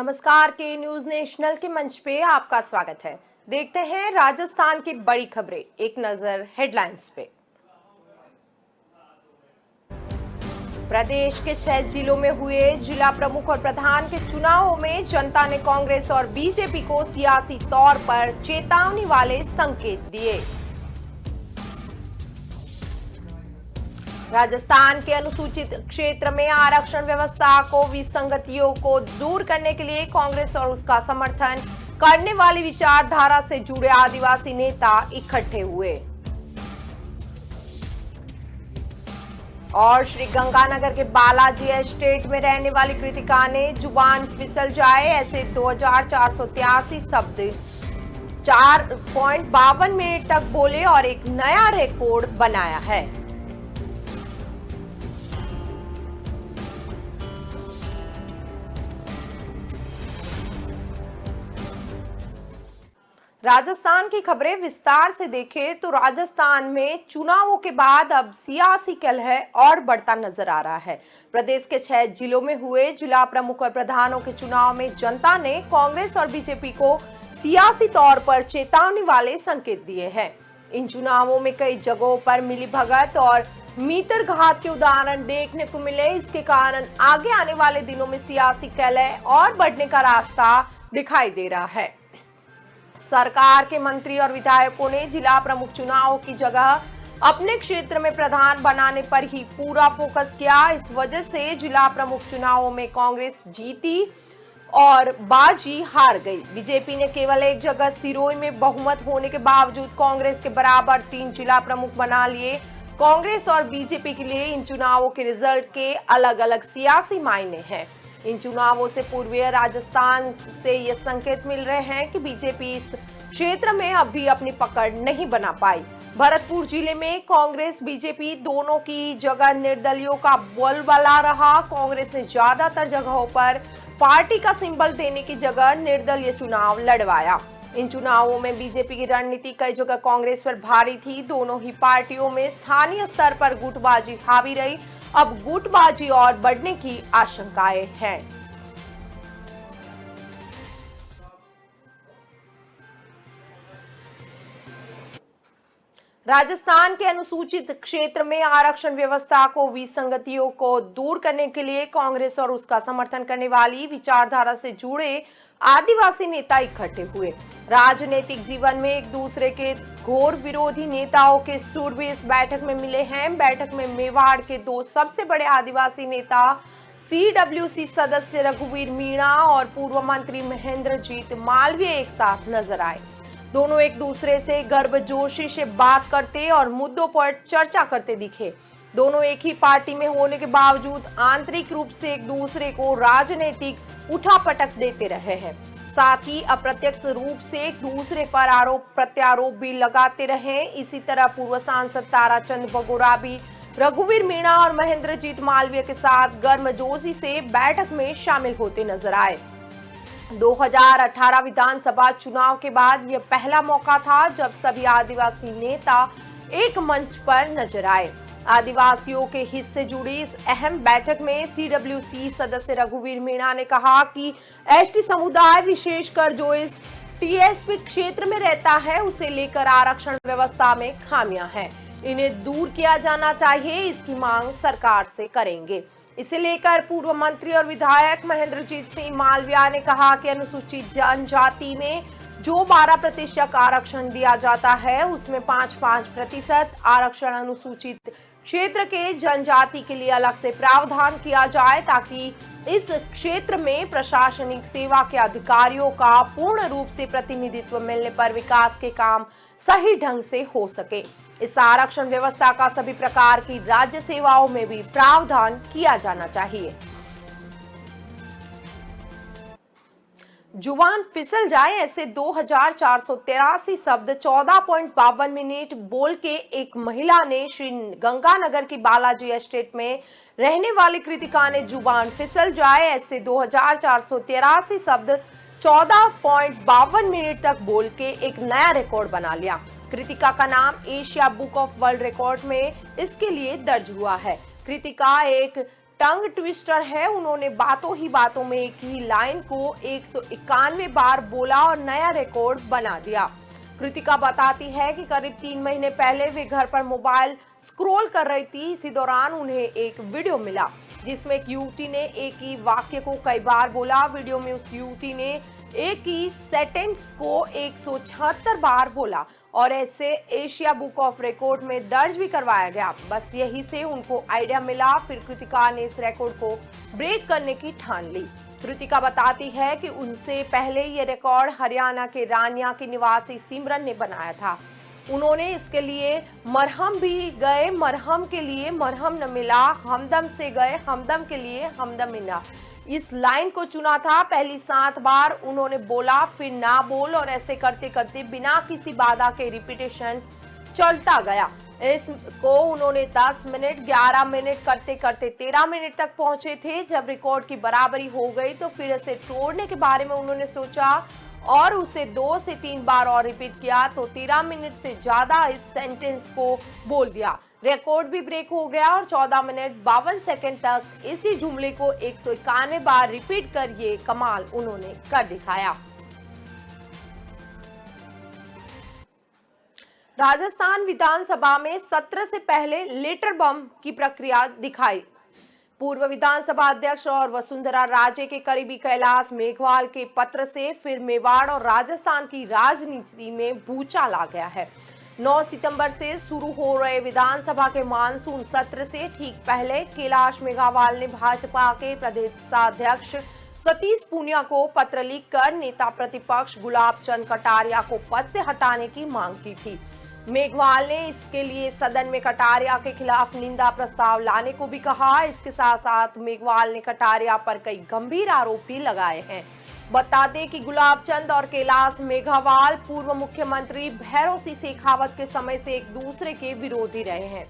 नमस्कार, के news national के मंच पे आपका स्वागत है। देखते हैं राजस्थान की बड़ी खबरें, एक नजर हेडलाइंस पे। प्रदेश के 6 जिलों में हुए जिला प्रमुख और प्रधान के चुनावों में जनता ने कांग्रेस और बीजेपी को सियासी तौर पर चेतावनी वाले संकेत दिए। राजस्थान के अनुसूचित क्षेत्र में आरक्षण व्यवस्था को विसंगतियों को दूर करने के लिए कांग्रेस और उसका समर्थन करने वाली विचारधारा से जुड़े आदिवासी नेता इकट्ठे हुए। और श्री गंगानगर के बालाजी एस्टेट में रहने वाली कृतिका ने जुबान फिसल जाए ऐसे 2483 शब्द 4.52 मिनट तक बोले और एक नया रिकॉर्ड बनाया है। राजस्थान की खबरें विस्तार से देखें तो राजस्थान में चुनावों के बाद अब सियासी कलह और बढ़ता नजर आ रहा है। प्रदेश के 6 जिलों में हुए जिला प्रमुख और प्रधानों के चुनाव में जनता ने कांग्रेस और बीजेपी को सियासी तौर पर चेतावनी वाले संकेत दिए हैं। इन चुनावों में कई जगहों पर मिलीभगत और मीटर घात के उदाहरण देखने को मिले। इसके कारण आगे आने वाले दिनों में सियासी कलह और बढ़ने का रास्ता दिखाई दे रहा है। सरकार के मंत्री और विधायकों ने जिला प्रमुख चुनाव की जगह अपने क्षेत्र में प्रधान बनाने पर ही पूरा फोकस किया। इस वजह से जिला प्रमुख चुनावों में कांग्रेस जीती और बाजी हार गई। बीजेपी ने केवल एक जगह सिरोही में बहुमत होने के बावजूद कांग्रेस के बराबर 3 जिला प्रमुख बना लिए। कांग्रेस और बीजेपी के लिए इन चुनावों के रिजल्ट के अलग अलग सियासी मायने हैं। इन चुनावों से पूर्वीय राजस्थान से ये संकेत मिल रहे हैं कि बीजेपी इस क्षेत्र में अब भी अपनी पकड़ नहीं बना पाई। भरतपुर जिले में कांग्रेस बीजेपी दोनों की जगह निर्दलियों का बोलबाला रहा। कांग्रेस ने ज्यादातर जगहों पर पार्टी का सिंबल देने की जगह निर्दलीय चुनाव लड़वाया। इन चुनावों में बीजेपी की रणनीति कई जगह कांग्रेस पर भारी थी। दोनों ही पार्टियों में स्थानीय स्तर पर गुटबाजी हावी रही। अब गुटबाजी और बढ़ने की आशंकाएं हैं। राजस्थान के अनुसूचित क्षेत्र में आरक्षण व्यवस्था को विसंगतियों को दूर करने के लिए कांग्रेस और उसका समर्थन करने वाली विचारधारा से जुड़े आदिवासी नेता इकट्ठे हुए। राजनीतिक जीवन में एक दूसरे के घोर विरोधी नेताओं के सुर भी इस बैठक में मिले हैं। बैठक में मेवाड़ के 2 सबसे बड़े आदिवासी नेता CWC सदस्य रघुवीर मीणा और पूर्व मंत्री महेंद्रजीत मालवीय एक साथ नजर आए। दोनों एक दूसरे से गर्मजोशी से बात करते और मुद्दों पर चर्चा करते दिखे। दोनों एक ही पार्टी में होने के बावजूद आंतरिक रूप से एक दूसरे को राजनीतिक उठापटक देते रहे हैं। साथ ही अप्रत्यक्ष रूप से एक दूसरे पर आरोप प्रत्यारोप भी लगाते रहे। इसी तरह पूर्व सांसद ताराचंद बगोरा भी रघुवीर मीणा और महेंद्रजीत मालवीय के साथ गर्मजोशी से बैठक में शामिल होते नजर आए। 2018 विधानसभा चुनाव के बाद यह पहला मौका था जब सभी आदिवासी नेता एक मंच पर नजर आए। आदिवासियों के हित से जुड़ी इस अहम बैठक में CWC सदस्य रघुवीर मीणा ने कहा कि एसटी समुदाय विशेषकर जो इस TSP क्षेत्र में रहता है उसे लेकर आरक्षण व्यवस्था में खामियां हैं। इन्हें दूर किया जाना चाहिए, इसकी मांग सरकार से करेंगे। इसे लेकर पूर्व मंत्री और विधायक महेंद्रजीत सिंह मालवीय ने कहा कि अनुसूचित जनजाति में जो 12% आरक्षण दिया जाता है उसमें 5-5% आरक्षण अनुसूचित क्षेत्र के जनजाति के लिए अलग से प्रावधान किया जाए ताकि इस क्षेत्र में प्रशासनिक सेवा के अधिकारियों का पूर्ण रूप से प्रतिनिधित्व मिलने पर विकास के काम सही ढंग से हो सके। इस आरक्षण व्यवस्था का सभी प्रकार की राज्य सेवाओं में भी प्रावधान किया जाना चाहिए। जुबान फिसल जाए ऐसे 2483 शब्द 14.52 मिनट बोल के एक महिला ने श्री गंगानगर की बालाजी एस्टेट में रहने वाली कृतिका ने जुबान फिसल जाए ऐसे 2483 शब्द 14.52 मिनट तक बोल के एक नया रिकॉर्ड बना लिया। कृतिका का नाम Asia book of world record में इसके लिए दर्ज हुआ है। कृतिका एक टंग ट्विस्टर है। उन्होंने बातों ही बातों में एक ही लाइन को 191 बार बोला और नया रिकॉर्ड बना दिया। कृतिका बताती है कि करीब 3 महीने पहले वे घर पर मोबाइल स्क्रॉल कर रही थी। इसी दौरान उन्हें एक वीडियो मिला जिसमें एक युवती ने एक ही वाक्य को कई बार बोला। वीडियो में उस युवती ने एक ही सेंटेंस को 176 बार बोला और ऐसे एशिया बुक ऑफ रिकॉर्ड में दर्ज भी करवाया गया। बस यही से उनको आइडिया मिला। फिर कृतिका ने इस रिकॉर्ड को ब्रेक करने की ठान ली। कृतिका बताती है कि उनसे पहले ये रिकॉर्ड हरियाणा के रानिया के निवासी सिमरन ने बनाया था। उन्होंने इसके लिए मरहम भी गए, मरहम के लिए मरहम न मिला, हमदम से गए, हमदम के लिए हमदम मिला, इस लाइन को चुना था। पहली 7 बार उन्होंने बोला, फिर ना बोल, और ऐसे करते करते बिना किसी बाधा के रिपीटेशन चलता गया। इसको उन्होंने 10 मिनट 11 मिनट करते करते 13 मिनट तक पहुंचे थे। जब रिकॉर्ड की बराबरी हो गई तो फिर इसे तोड़ने के बारे में उन्होंने सोचा और उसे 2 से 3 बार और रिपीट किया तो 13 मिनट से ज्यादा इस सेंटेंस को बोल दिया। रिकॉर्ड भी ब्रेक हो गया और 14 मिनट 52 सेकंड तक इसी जुमले को 191 बार रिपीट कर ये कमाल उन्होंने कर दिखाया। राजस्थान विधानसभा में सत्र से पहले लेटर बम की प्रक्रिया दिखाई। पूर्व विधानसभा अध्यक्ष और वसुंधरा राजे के करीबी कैलाश मेघवाल के पत्र से फिर मेवाड़ और राजस्थान की राजनीति में भूचाल आ गया है। 9 सितंबर से शुरू हो रहे विधानसभा के मानसून सत्र से ठीक पहले कैलाश मेघवाल ने भाजपा के प्रदेशाध्यक्ष सतीश पूनिया को पत्र लिखकर नेता प्रतिपक्ष गुलाब चंद कटारिया को पद से हटाने की मांग की थी। मेघवाल ने इसके लिए सदन में कटारिया के खिलाफ निंदा प्रस्ताव लाने को भी कहा। इसके साथ साथ मेघवाल ने कटारिया पर कई गंभीर आरोप भी लगाए हैं। बता दें कि गुलाब चंद और कैलाश मेघवाल पूर्व मुख्यमंत्री भैरव सिंह शेखावत के समय से एक दूसरे के विरोधी रहे हैं।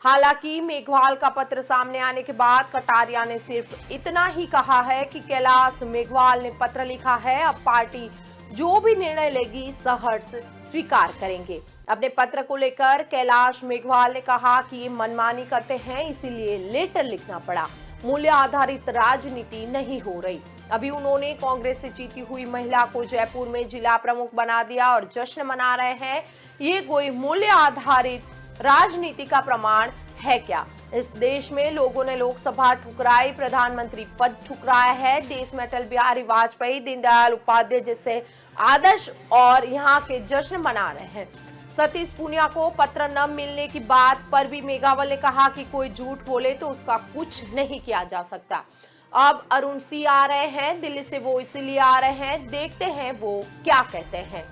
हालांकि मेघवाल का पत्र सामने आने के बाद कटारिया ने सिर्फ इतना ही कहा है कि कैलाश मेघवाल ने पत्र लिखा है, अब पार्टी जो भी निर्णय लेगी सहर्ष स्वीकार करेंगे। अपने पत्र को लेकर कैलाश मेघवाल ने कहा कि ये मनमानी करते हैं, इसीलिए लेटर लिखना पड़ा। मूल्य आधारित राजनीति नहीं हो रही। अभी उन्होंने कांग्रेस से जीती हुई महिला को जयपुर में जिला प्रमुख बना दिया और जश्न मना रहे हैं। ये कोई मूल्य आधारित राजनीति का प्रमाण है क्या? इस देश में लोगों ने लोकसभा ठुकराई, प्रधानमंत्री पद ठुकराया है। देश में अटल बिहारी वाजपेयी, दीनदयाल उपाध्याय जैसे आदर्श और यहाँ के जश्न मना रहे हैं। सतीश पूनिया को पत्र न मिलने की बात पर भी मेघवाल ने कहा कि कोई झूठ बोले तो उसका कुछ नहीं किया जा सकता। अब अरुण सिंह आ रहे हैं दिल्ली से, वो इसीलिए आ रहे हैं, देखते हैं वो क्या कहते हैं।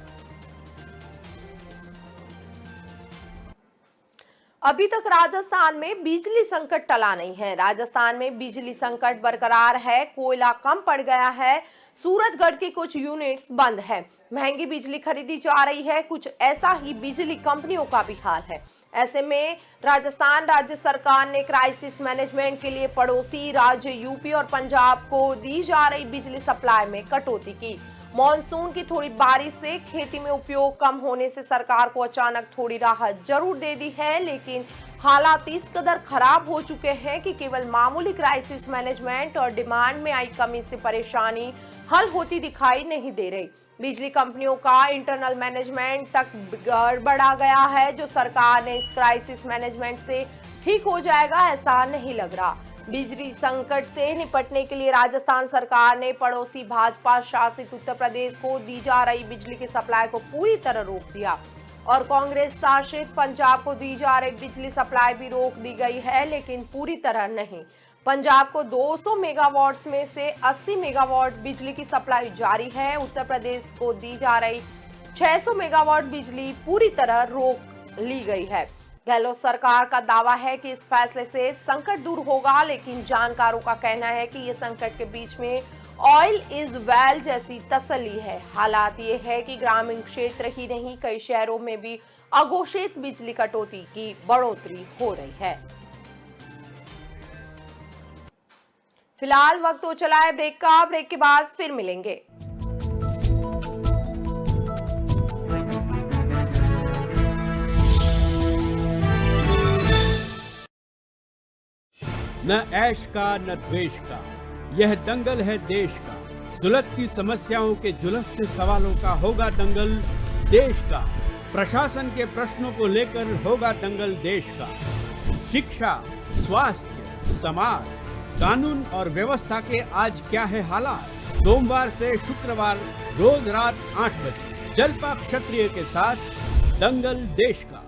अभी तक राजस्थान में बिजली संकट टला नहीं है। राजस्थान में बिजली संकट बरकरार है। कोयला कम पड़ गया है। सूरतगढ़ की कुछ यूनिट्स बंद है। महंगी बिजली खरीदी जा रही है। कुछ ऐसा ही बिजली कंपनियों का भी हाल है। ऐसे में राजस्थान राज्य सरकार ने क्राइसिस मैनेजमेंट के लिए पड़ोसी राज्य यूपी और पंजाब को दी जा रही बिजली सप्लाई में कटौती की। मॉनसून की थोड़ी बारिश से खेती में उपयोग कम होने से सरकार को अचानक थोड़ी राहत जरूर दे दी है, लेकिन हालात इस कदर खराब हो चुके हैं कि केवल मामूली क्राइसिस मैनेजमेंट और डिमांड में आई कमी से परेशानी हल होती दिखाई नहीं दे रही। बिजली कंपनियों का इंटरनल मैनेजमेंट तक गड़बड़ा गया है। जो सरकार ने इस क्राइसिस मैनेजमेंट से ठीक हो जाएगा ऐसा नहीं लग रहा। बिजली संकट से निपटने के लिए राजस्थान सरकार ने पड़ोसी भाजपा शासित उत्तर प्रदेश को दी जा रही बिजली की सप्लाई को पूरी तरह रोक दिया और कांग्रेस शासित पंजाब को दी जा रही बिजली सप्लाई भी रोक दी गई है, लेकिन पूरी तरह नहीं। पंजाब को 200 मेगावाट में से 80 मेगावाट बिजली की सप्लाई जारी है। उत्तर प्रदेश को दी जा रही 600 मेगावाट बिजली पूरी तरह रोक ली गई है। गहलोत सरकार का दावा है कि इस फैसले से संकट दूर होगा, लेकिन जानकारों का कहना है कि ये संकट के बीच में ऑयल इज वेल जैसी तसल्ली है। हालात ये है कि ग्रामीण क्षेत्र ही नहीं, कई शहरों में भी अघोषित बिजली कटौती की बढ़ोतरी हो रही है। फिलहाल वक्त हो चला है ब्रेक का। ब्रेक के बाद फिर मिलेंगे। न ऐश का न द्वेष का, यह दंगल है देश का। सुलगती समस्याओं के जुलसते सवालों का होगा दंगल देश का। प्रशासन के प्रश्नों को लेकर होगा दंगल देश का। शिक्षा, स्वास्थ्य, समाज, कानून और व्यवस्था के आज क्या है हालात। सोमवार से शुक्रवार रोज रात 8 बजे जलपा क्षत्रिय के साथ दंगल देश का।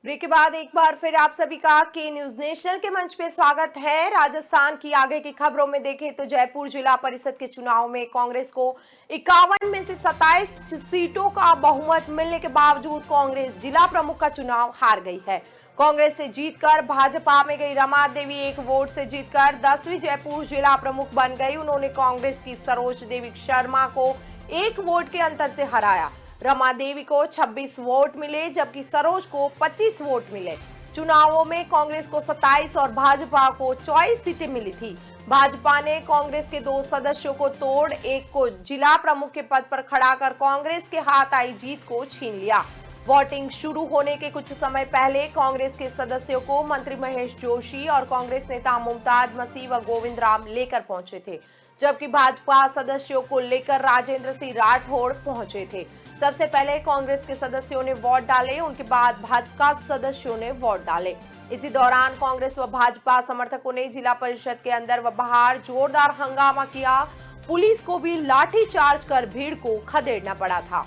ब्रेक के बाद एक बार फिर आप सभी का के न्यूज नेशनल के मंच पे स्वागत है। राजस्थान की आगे की खबरों में देखें तो जयपुर जिला परिषद के चुनाव में कांग्रेस को 51 में से 27 सीटों का बहुमत मिलने के बावजूद कांग्रेस जिला प्रमुख का चुनाव हार गई है। कांग्रेस से जीतकर भाजपा में गई रमा देवी एक वोट से जीतकर 10वीं जयपुर जिला प्रमुख बन गई। उन्होंने कांग्रेस की सरोज देवी शर्मा को 1 वोट के अंतर से हराया। रमा देवी को 26 वोट मिले जबकि सरोज को 25 वोट मिले। चुनावों में कांग्रेस को 27 और भाजपा को 24 सीटें मिली थी। भाजपा ने कांग्रेस के 2 सदस्यों को तोड़ एक को जिला प्रमुख के पद पर खड़ा कर कांग्रेस के हाथ आई जीत को छीन लिया। वोटिंग शुरू होने के कुछ समय पहले कांग्रेस के सदस्यों को मंत्री महेश जोशी और कांग्रेस नेता मुमताज मसीह व गोविंद राम लेकर पहुंचे थे, जबकि भाजपा सदस्यों को लेकर राजेंद्र सिंह राठौड़ पहुंचे थे। सबसे पहले कांग्रेस के सदस्यों ने वोट डाले, उनके बाद भाजपा सदस्यों ने वोट डाले। इसी दौरान कांग्रेस व भाजपा समर्थकों ने जिला परिषद के अंदर व बाहर जोरदार हंगामा किया। पुलिस को भी लाठी चार्ज कर भीड़ को खदेड़ना पड़ा था।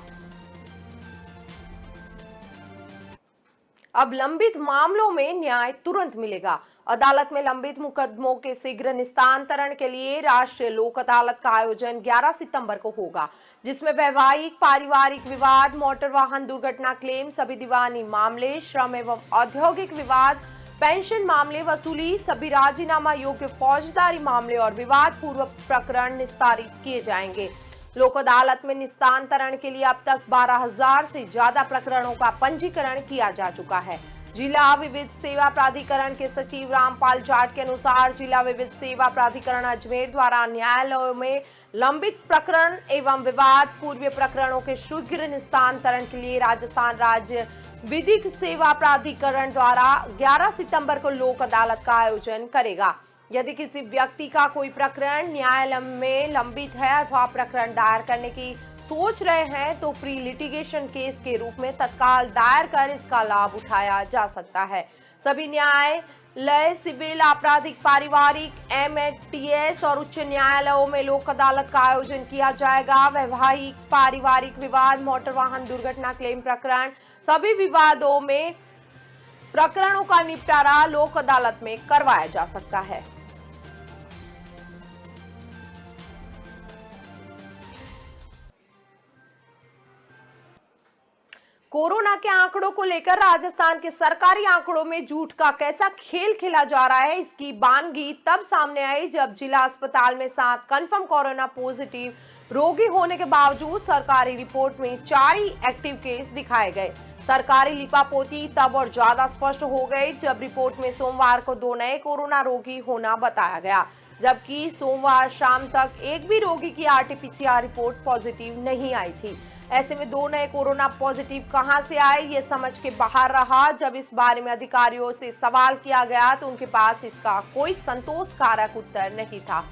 अब लंबित मामलों में न्याय तुरंत मिलेगा। अदालत में लंबित मुकदमों के शीघ्र निस्तारण के लिए राष्ट्रीय लोक अदालत का आयोजन 11 सितंबर को होगा, जिसमें वैवाहिक, पारिवारिक विवाद, मोटर वाहन दुर्घटना क्लेम, सभी दीवानी मामले, श्रम एवं औद्योगिक विवाद, पेंशन मामले, वसूली, सभी राजीनामा योग्य फौजदारी मामले और विवाद पूर्व प्रकरण निस्तारित किए जाएंगे। लोक अदालत में निस्तारण के लिए अब तक 12,000 से ज्यादा प्रकरणों का पंजीकरण किया जा चुका है। जिला विविध सेवा प्राधिकरण के सचिव रामपाल जाट के अनुसार जिला विविध सेवा प्राधिकरण अजमेर द्वारा न्यायालयों में लंबित प्रकरण एवं विवाद पूर्व प्रकरणों के शीघ्र निस्तारण के लिए राजस्थान राज्य विधिक सेवा प्राधिकरण द्वारा 11 सितंबर को लोक अदालत का आयोजन करेगा। यदि किसी व्यक्ति का कोई प्रकरण न्यायालय में लंबित है अथवा प्रकरण दायर करने की सोच रहे हैं तो प्री लिटिगेशन केस के रूप में तत्काल दायर कर इसका लाभ उठाया जा सकता है। सभी न्यायालय, सिविल, आपराधिक, पारिवारिक, एमएटीएस और उच्च न्यायालयों में लोक अदालत का आयोजन किया जाएगा। वैवाहिक, पारिवारिक विवाद, मोटर वाहन दुर्घटना क्लेम प्रकरण, सभी विवादों में प्रकरणों का निपटारा लोक अदालत में करवाया जा सकता है। कोरोना के आंकड़ों को लेकर राजस्थान के सरकारी आंकड़ों में झूठ का कैसा खेल खेला जा रहा है, इसकी बानगी तब सामने आई जब जिला अस्पताल में 7 कंफर्म कोरोना पॉजिटिव रोगी होने के बावजूद सरकारी रिपोर्ट में 4 ही एक्टिव केस दिखाए गए। सरकारी लिपापोती तब और ज्यादा स्पष्ट हो गई जब रिपोर्ट में सोमवार को 2 नए कोरोना रोगी होना बताया गया, जबकि सोमवार शाम तक एक भी रोगी की आरटीपीसीआर रिपोर्ट पॉजिटिव नहीं आई थी। ऐसे में 2 नए कोरोना पॉजिटिव कहां से आए, ये समझ के बाहर रहा। जब इस बारे में अधिकारियों से सवाल किया गया तो उनके पास इसका कोई संतोषकारक उत्तर नहीं था।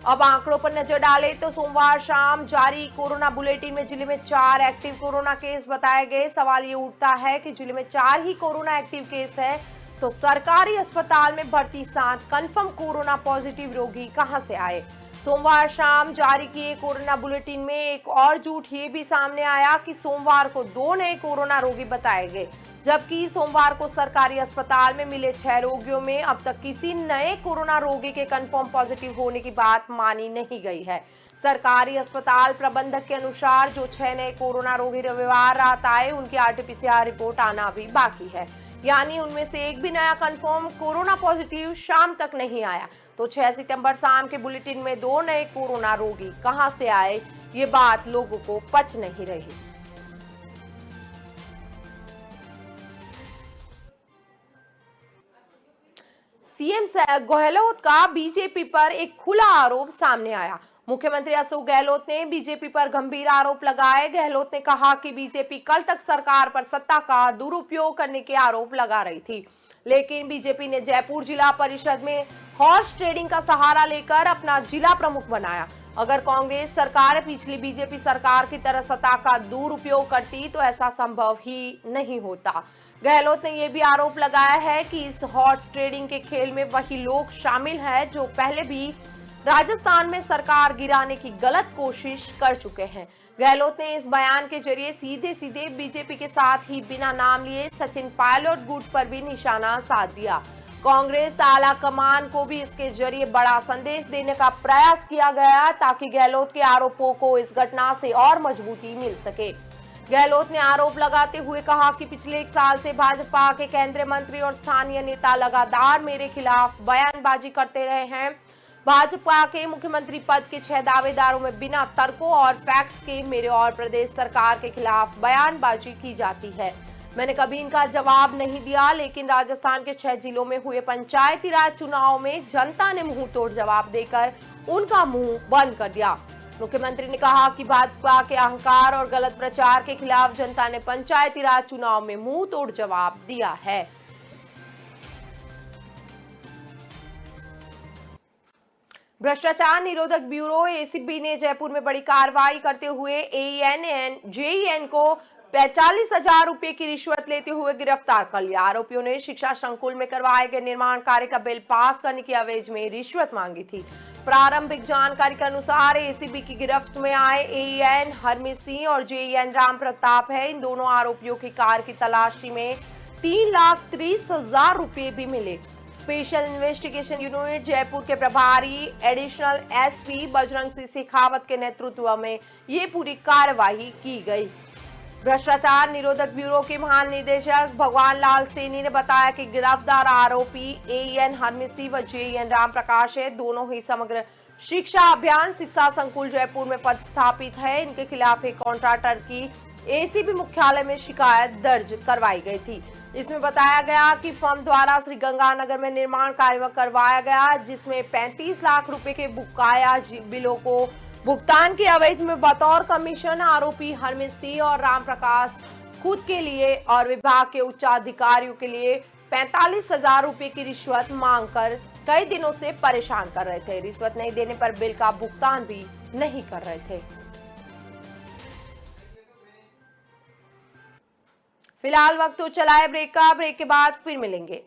अब आंकड़ों पर नजर डालें तो सोमवार शाम जारी कोरोना बुलेटिन में जिले में 4 एक्टिव कोरोना केस बताए गए। सवाल ये उठता है कि जिले में 4 ही कोरोना एक्टिव केस है तो सरकारी अस्पताल में भर्ती 7 कंफर्म कोरोना पॉजिटिव रोगी कहां से आए। सोमवार शाम जारी किए कोरोना बुलेटिन में एक और झूठ ये भी सामने आया कि सोमवार को 2 नए कोरोना रोगी बताए गए, जबकि सोमवार को सरकारी अस्पताल में मिले 6 रोगियों में अब तक किसी नए कोरोना रोगी के कंफर्म पॉजिटिव होने की बात मानी नहीं गई है। सरकारी अस्पताल प्रबंधक के अनुसार जो 6 नए कोरोना रोगी रविवार रात आए उनकी आरटीपीसीआर रिपोर्ट आना अभी बाकी है, यानी उनमें से एक भी नया कंफर्म कोरोना पॉजिटिव शाम तक नहीं आया। तो 6 सितंबर शाम के बुलेटिन में 2 नए कोरोना रोगी कहां से आए, ये बात लोगों को पच नहीं रही। सीएम गहलोत का बीजेपी पर एक खुला आरोप सामने आया। मुख्यमंत्री अशोक गहलोत ने बीजेपी पर गंभीर आरोप लगाए। गहलोत ने कहा कि बीजेपी कल तक सरकार पर सत्ता का दुरुपयोग करने के आरोप लगा रही थी, लेकिन बीजेपी ने जयपुर जिला परिषद में हॉर्स ट्रेडिंग का सहारा लेकर अपना जिला प्रमुख बनाया। अगर कांग्रेस सरकार पिछली बीजेपी सरकार की तरह सत्ता का दुरुपयोग करती तो ऐसा संभव ही नहीं होता। गहलोत ने यह भी आरोप लगाया है कि इस हॉर्स ट्रेडिंग के खेल में वही लोग शामिल हैं जो पहले भी राजस्थान में सरकार गिराने की गलत कोशिश कर चुके हैं। गहलोत ने इस बयान के जरिए सीधे सीधे बीजेपी के साथ ही बिना नाम लिए सचिन पायलट गुट पर भी निशाना साध दिया। कांग्रेस आला कमान को भी इसके जरिए बड़ा संदेश देने का प्रयास किया गया ताकि गहलोत के आरोपों को इस घटना से और मजबूती मिल सके। गहलोत ने आरोप लगाते हुए कहा कि पिछले 1 साल से भाजपा के केंद्रीय मंत्री और स्थानीय नेता लगातार मेरे खिलाफ बयानबाजी करते रहे हैं। भाजपा के मुख्यमंत्री पद के 6 दावेदारों में बिना तर्कों और फैक्ट्स के मेरे और प्रदेश सरकार के खिलाफ बयानबाजी की जाती है। मैंने कभी इनका जवाब नहीं दिया, लेकिन राजस्थान के 6 जिलों में हुए पंचायती राज चुनाव में जनता ने मुंह तोड़ जवाब देकर उनका मुंह बंद कर दिया। मुख्यमंत्री ने कहा कि भाजपा के अहंकार और गलत प्रचार के खिलाफ जनता ने पंचायती राज चुनाव में मुंह तोड़ जवाब दिया है। भ्रष्टाचार निरोधक ब्यूरो एसीबी ने जयपुर में बड़ी कार्रवाई करते हुए एईएन जेईएन को 45,000 रुपए की रिश्वत लेते हुए गिरफ्तार कर लिया। आरोपियों ने शिक्षा संकुल में करवाए गए निर्माण कार्य का बिल पास करने की एवज में रिश्वत मांगी थी। प्रारंभिक जानकारी के अनुसार एसीबी की गिरफ्त में आए एईएन हरमीत सिंह और जेईएन राम प्रताप है। इन दोनों आरोपियों की कार की तलाशी में 3,30,000 रुपए भी मिले। स्पेशल इन्वेस्टिगेशन यूनिट जयपुर के प्रभारी एडिशनल एसपी बजरंग सिंह शेखावत के नेतृत्व में ये पूरी कार्रवाई की गई। भ्रष्टाचार निरोधक ब्यूरो के महानिदेशक भगवान लाल सैनी ने बताया कि गिरफ्तार आरोपी एईएन हरमीत सिंह व जेईएन राम प्रकाश है। दोनों ही समग्र शिक्षा अभियान शिक्षा संकुल जयपुर में पदस्थापित है। इनके खिलाफ एक कॉन्ट्रैक्टर की एसीबी मुख्यालय में शिकायत दर्ज करवाई गई थी। इसमें बताया गया कि फर्म द्वारा श्री गंगानगर में निर्माण कार्य करवाया गया, जिसमें 35 लाख रुपए के बकाया बिलों को भुगतान की एवज में बतौर कमीशन आरोपी हरमीत सिंह और राम प्रकाश खुद के लिए और विभाग के उच्च अधिकारियों के लिए 45,000 रुपए की रिश्वत मांगकर कई दिनों से परेशान कर रहे थे। रिश्वत नहीं देने पर बिल का भुगतान भी नहीं कर रहे थे। फिलहाल वक्त तो चला है ब्रेक का। ब्रेक के बाद फिर मिलेंगे।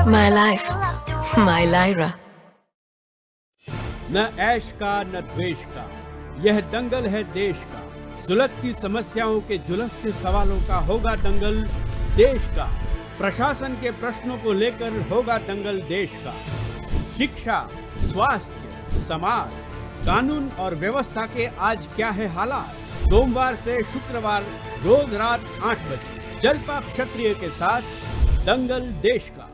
My life, my Lyra. न ऐश का न द्वेष का, यह दंगल है देश का। सुलगती समस्याओं के जुलसते सवालों का होगा दंगल देश का। प्रशासन के प्रश्नों को लेकर होगा दंगल देश का। शिक्षा, स्वास्थ्य, समाज, कानून और व्यवस्था के आज क्या है हालात। सोमवार से शुक्रवार रोज रात 8 बजे जलपा क्षत्रिय के साथ दंगल देश का।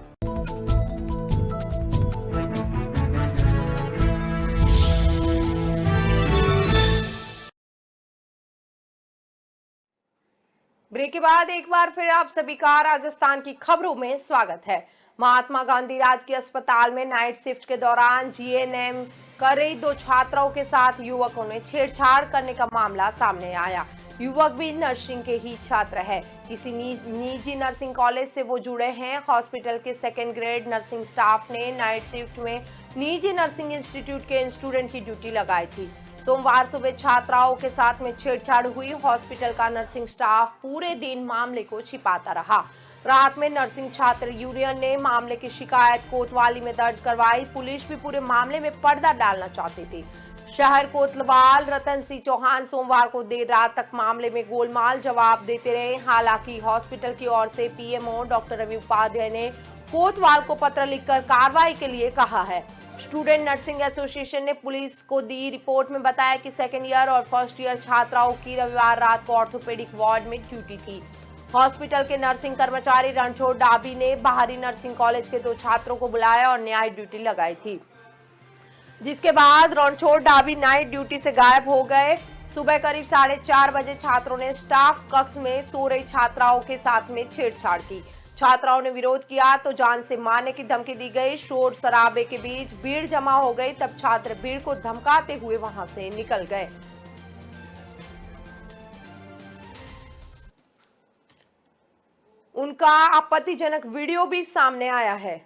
ब्रेक के बाद एक बार फिर आप सभी का राजस्थान की खबरों में स्वागत है। महात्मा गांधी राजकीय अस्पताल में नाइट शिफ्ट के दौरान जीएनएम कर रही 2 छात्राओं के साथ युवकों ने छेड़छाड़ करने का मामला सामने आया। युवक भी नर्सिंग के ही छात्र है। किसी निजी नर्सिंग कॉलेज से वो जुड़े हैं। हॉस्पिटल के 2nd ग्रेड नर्सिंग स्टाफ ने नाइट शिफ्ट में निजी नर्सिंग इंस्टीट्यूट के स्टूडेंट की ड्यूटी लगाई थी। सोमवार सुबह छात्राओं के साथ में छेड़छाड़ हुई। हॉस्पिटल का नर्सिंग स्टाफ पूरे दिन मामले को छिपाता रहा। रात में नर्सिंग छात्र यूनियन ने मामले की शिकायत कोतवाली में दर्ज करवाई। पुलिस भी पूरे मामले में पर्दा डालना चाहती थी। शहर कोतवाल रतन सिंह चौहान सोमवार को देर रात तक मामले में गोलमाल जवाब देते रहे। हालांकि हॉस्पिटल की ओर से पीएमओ डॉक्टर रवि उपाध्याय ने कोतवाल को पत्र लिखकर कार्रवाई के लिए कहा है। स्टूडेंट नर्सिंग एसोसिएशन ने पुलिस को दी रिपोर्ट में बताया कि सेकेंड ईयर और फर्स्ट ईयर छात्राओं की रविवार रात को ऑर्थोपेडिक वार्ड में ड्यूटी थी। हॉस्पिटल के नर्सिंग कर्मचारी रणछोड़ डाबी ने बाहरी नर्सिंग कॉलेज के 2 छात्रों को बुलाया और न्याय ड्यूटी लगाई थी, जिसके बाद रणछोड़ डाबी नाइट ड्यूटी से गायब हो गए। सुबह करीब 4:30 बजे छात्रों ने स्टाफ कक्ष में सो रही छात्राओं के साथ में छेड़छाड़ की। छात्राओं ने विरोध किया तो जान से मारने की धमकी दी गई। शोर शराबे के बीच भीड़ जमा हो गई, तब छात्र भीड़ को धमकाते हुए वहां से निकल गए। उनका आपत्तिजनक वीडियो भी सामने आया है।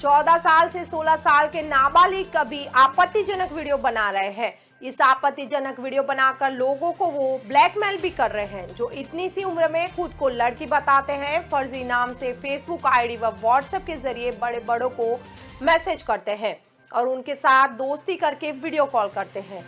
चौदह साल से 16 साल के नाबालिग कभी आपत्तिजनक वीडियो बना रहे हैं। इस आपत्तिजनक वीडियो बनाकर लोगों को वो ब्लैकमेल भी कर रहे हैं, जो इतनी सी उम्र में खुद को लड़की बताते हैं। फर्जी नाम से फेसबुक आईडी व व्हाट्सएप के जरिए बड़े बड़ों को मैसेज करते हैं और उनके साथ दोस्ती करके वीडियो कॉल करते हैं।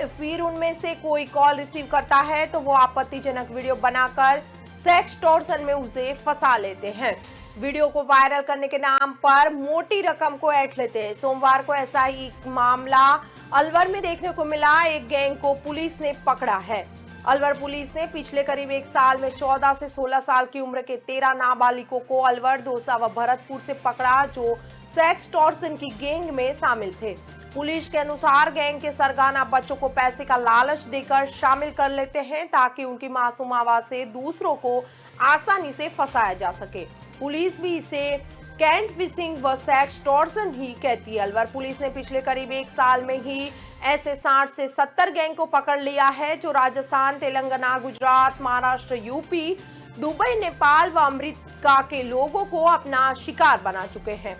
फिर उनमें से कोई कॉल रिसीव करता है तो वो आपत्तिजनक वीडियो बनाकर सेक्स टॉर्शन में उसे फंसा लेते हैं। वीडियो को वायरल करने के नाम पर मोटी रकम को ऐंठ लेते हैं। सोमवार को ऐसा ही मामला अलवर में देखने को मिला। एक गैंग को पुलिस ने पकड़ा है। अलवर पुलिस ने पिछले करीब 1 साल में 14 से 16 साल की उम्र के 13 नाबालिगों को अलवर, दौसा व भरतपुर से पकड़ा, जो सेक्स टॉर्शन की गैंग में शामिल थे। पुलिस के अनुसार गैंग के सरगना बच्चों को पैसे का लालच देकर शामिल कर लेते हैं ताकि उनकी मासूम आवाज से दूसरों को आसानी से फंसाया जा सके। पुलिस भी इसे कैंट फिशिंग व सेक्स टॉर्शन ही कहती है। अलवर पुलिस ने पिछले करीब 1 साल में ही ऐसे 60 से 70 गैंग को पकड़ लिया है, जो राजस्थान, तेलंगाना, गुजरात, महाराष्ट्र, यूपी, दुबई, नेपाल व अमेरिका के लोगों को अपना शिकार बना चुके हैं।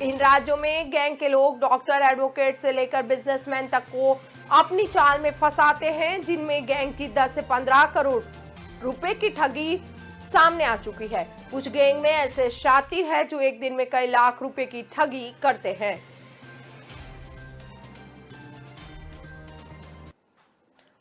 इन राज्यों में गैंग के लोग डॉक्टर, एडवोकेट से लेकर बिजनेसमैन तक को अपनी चाल में फंसाते हैं, जिनमें गैंग की 10 से 15 करोड़ रुपए की ठगी सामने आ चुकी है। कुछ गैंग में ऐसे शातिर है जो एक दिन में कई लाख रुपए की ठगी करते हैं।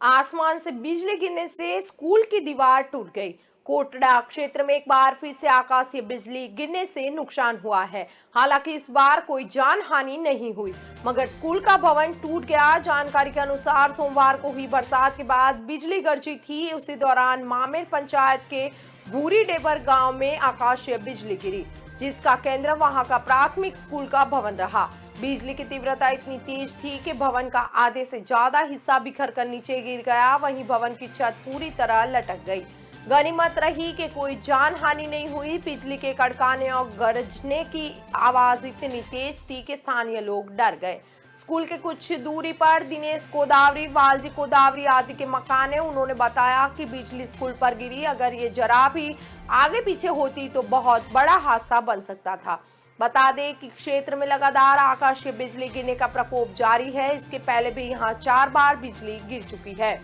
आसमान से बिजली गिरने से स्कूल की दीवार टूट गई। कोटड़ा क्षेत्र में एक बार फिर से आकाशीय बिजली गिरने से नुकसान हुआ है। हालांकि इस बार कोई जान हानि नहीं हुई, मगर स्कूल का भवन टूट गया। जानकारी के अनुसार सोमवार को हुई बरसात के बाद बिजली गरजी थी। उसी दौरान मामेर पंचायत के भूरी डेबर गांव में आकाशीय बिजली गिरी, जिसका केंद्र वहां का प्राथमिक स्कूल का भवन रहा। बिजली की तीव्रता इतनी तेज थी कि भवन का आधे से ज्यादा हिस्सा बिखर कर नीचे गिर गया। वहीं भवन की छत पूरी तरह लटक गई। गनीमत रही कि कोई जान हानि नहीं हुई। बिजली के कड़काने और गरजने की आवाज इतनी तेज थी कि स्थानीय लोग डर गए। स्कूल के कुछ दूरी पर दिनेश कोदावरी, वालजी कोदावरी आदि के मकान है। उन्होंने बताया कि बिजली स्कूल पर गिरी। अगर ये जरा भी आगे पीछे होती तो बहुत बड़ा हादसा बन सकता था। बता दें कि क्षेत्र में लगातार आकाशीय बिजली गिरने का प्रकोप जारी है। इसके पहले भी यहाँ 4 बार बिजली गिर चुकी है,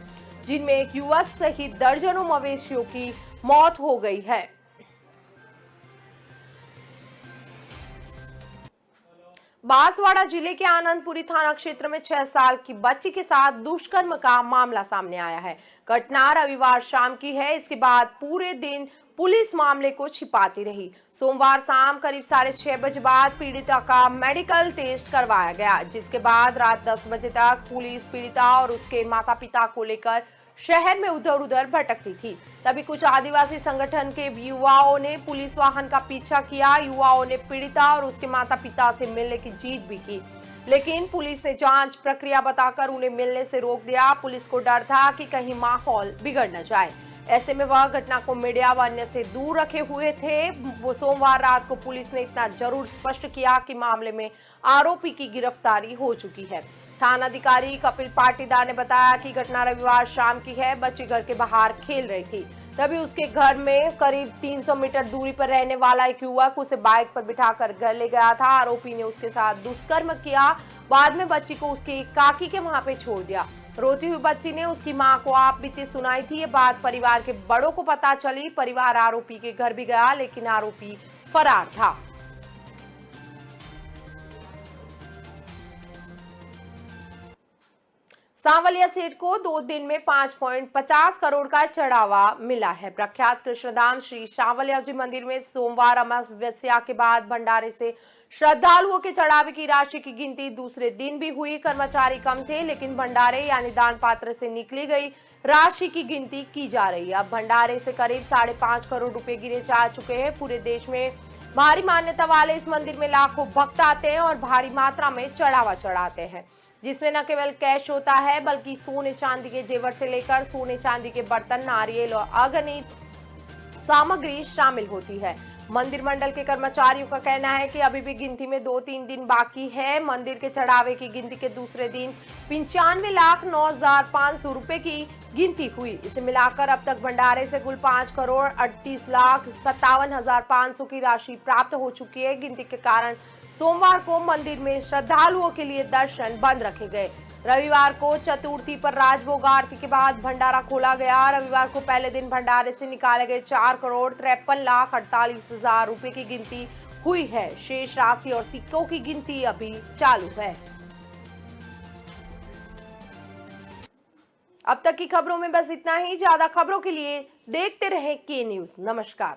जिनमें एक युवक सहित दर्जनों मवेशियों की मौत हो गई है। बांसवाड़ा जिले के आनंदपुरी थाना क्षेत्र में 6 साल की बच्ची के साथ दुष्कर्म का मामला सामने आया है। घटना रविवार शाम की है। इसके बाद पूरे दिन पुलिस मामले को छिपाती रही। सोमवार शाम करीब 6:30 बजे बाद पीड़िता का मेडिकल टेस्ट करवाया गया, जिसके बाद रात 10 बजे तक पुलिस पीड़िता और उसके माता पिता को लेकर शहर में उधर उधर भटकती थी। तभी कुछ आदिवासी संगठन के युवाओं ने पुलिस वाहन का पीछा किया। युवाओं ने पीड़िता और उसके माता पिता से मिलने की जीत भी की, लेकिन पुलिस ने जांच प्रक्रिया बताकर उन्हें मिलने से रोक दिया। पुलिस को डर था कि कहीं माहौल बिगड़ न जाए। ऐसे में वह घटना को मीडिया व अन्य से दूर रखे हुए थे। वो सोमवार रात को पुलिस ने इतना जरूर स्पष्ट किया कि मामले में आरोपी की गिरफ्तारी हो चुकी है। थानाधिकारी कपिल पाटीदार ने बताया कि घटना रविवार शाम की है। बच्ची घर के बाहर खेल रही थी, तभी उसके घर में करीब 300 मीटर दूरी पर रहने वाला एक युवक उसे बाइक पर बिठाकर घर ले गया था। आरोपी ने उसके साथ दुष्कर्म किया। बाद में बच्ची को उसके काकी के वहां पे छोड़ दिया। रोती हुई बच्ची ने उसकी मां को आप बीती सुनाई थी। ये बात परिवार के बड़ों को पता चली। परिवार आरोपी के घर भी गया, लेकिन आरोपी फरार था। सांवलिया सेठ को 2 दिन में 5.50 करोड़ का चढ़ावा मिला है। प्रख्यात कृष्णधाम श्री सांवलिया जी मंदिर में सोमवार अमावस्या के बाद भंडारे से श्रद्धालुओं के चढ़ावे की राशि की गिनती दूसरे दिन भी हुई। कर्मचारी कम थे, लेकिन भंडारे यानी दान पात्र से निकली गई राशि की गिनती की जा रही है। अब भंडारे से करीब 5.5 करोड़ रुपए गिने जा चुके हैं। पूरे देश में भारी मान्यता वाले इस मंदिर में लाखों भक्त आते हैं और भारी मात्रा में चढ़ावा चढ़ाते हैं, जिसमें न केवल कैश होता है बल्कि सोने चांदी के जेवर से लेकर सोने चांदी के बर्तन, नारियल और अगणित सामग्री शामिल होती है। मंदिर मंडल के कर्मचारियों का कहना है कि अभी भी गिनती में 2-3 दिन बाकी है। मंदिर के चढ़ावे की गिनती के दूसरे दिन 95,09,500 रुपए की गिनती हुई। इसे मिलाकर अब तक भंडारे से कुल 5,38,57,500 की राशि प्राप्त हो चुकी है। गिनती के कारण सोमवार को मंदिर में श्रद्धालुओं के लिए दर्शन बंद रखे गए। रविवार को चतुर्थी पर राजभोग आरती के बाद भंडारा खोला गया। रविवार को पहले दिन भंडारे से निकाले गए 4,53,48,000 रुपए की गिनती हुई है। शेष राशि और सिक्कों की गिनती अभी चालू है। अब तक की खबरों में बस इतना ही। ज्यादा खबरों के लिए देखते रहें के न्यूज। नमस्कार।